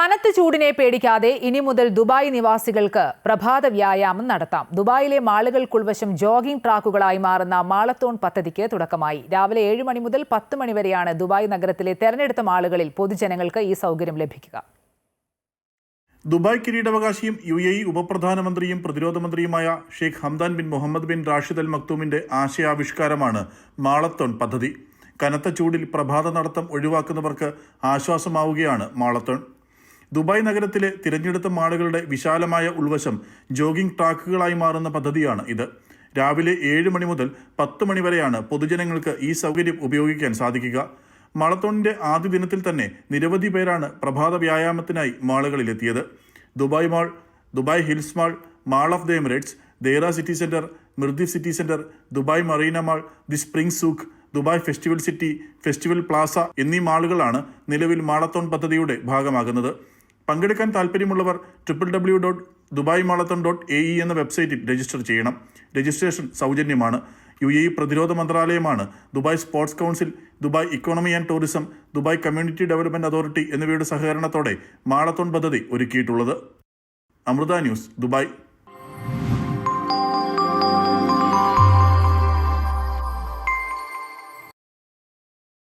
കനത്ത ചൂടിനെ പേടിക്കാതെ ഇനി മുതൽ ദുബായ് നിവാസികൾക്ക് പ്രഭാത വ്യായാമം നടത്താം. ദുബായിലെ മാളുകൾക്കുൾവശം ജോഗിംഗ് ട്രാക്കുകളായി മാറുന്ന മാളത്തോൺ പദ്ധതിക്ക് തുടക്കമായി. രാവിലെ 7 മണി മുതൽ 10 മണി വരെയാണ് ദുബായ് നഗരത്തിലെ തെരഞ്ഞെടുത്ത മാളുകളിൽ പൊതുജനങ്ങൾക്ക് ഈ സൗകര്യം ലഭിക്കുക. ദുബായ് കിരീടാവകാശിയും UAE ഉപപ്രധാനമന്ത്രിയും പ്രതിരോധ മന്ത്രിയുമായ Sheikh Hamdan bin Mohammed bin Rashid Al മക്തൂമിന്റെ ആശയാവിഷ്കാരമാണ് മാളത്തോൺ പദ്ധതി. കനത്ത ചൂടിൽ പ്രഭാത നടത്തം ഒഴിവാക്കുന്നവർക്ക് ആശ്വാസമാവുകയാണ് മാളത്തോൺ. ദുബായ് നഗരത്തിലെ തിരഞ്ഞെടുത്ത മാളുകളുടെ വിശാലമായ ഉൾവശം ജോഗിംഗ് ട്രാക്കുകളായി മാറുന്ന പദ്ധതിയാണ് ഇത്. രാവിലെ 7 മണി മുതൽ 10 മണി വരെയാണ് പൊതുജനങ്ങൾക്ക് ഈ സൗകര്യം ഉപയോഗിക്കാൻ സാധിക്കുക. മാളത്തോണിന്റെ ആദ്യ ദിനത്തിൽ തന്നെ നിരവധി പേരാണ് പ്രഭാത വ്യായാമത്തിനായി മാളുകളിലെത്തിയത്. Dubai Mall, Dubai Hills Mall, Mall of the Emirates, Deira City Centre, Mirdif City Centre, Dubai Marina Mall, the Spring Souk, Dubai Festival City, Festival Plaza എന്നീ മാളുകളാണ് നിലവിൽ മാളത്തോൺ പദ്ധതിയുടെ ഭാഗമാകുന്നത്. പങ്കെടുക്കാൻ താൽപ്പര്യമുള്ളവർ www.dubaimarathon.ae എന്ന വെബ്സൈറ്റിൽ രജിസ്റ്റർ ചെയ്യണം. രജിസ്ട്രേഷൻ സൗജന്യമാണ്. UAE പ്രതിരോധ മന്ത്രാലയമാണ് Dubai sports council, Dubai economy and tourism, Dubai community development authority എന്നിവയുടെ സഹകരണത്തോടെ മാളത്തോൺ പദ്ധതി ഒരുക്കിയിട്ടുള്ളത്. Amrita news, Dubai.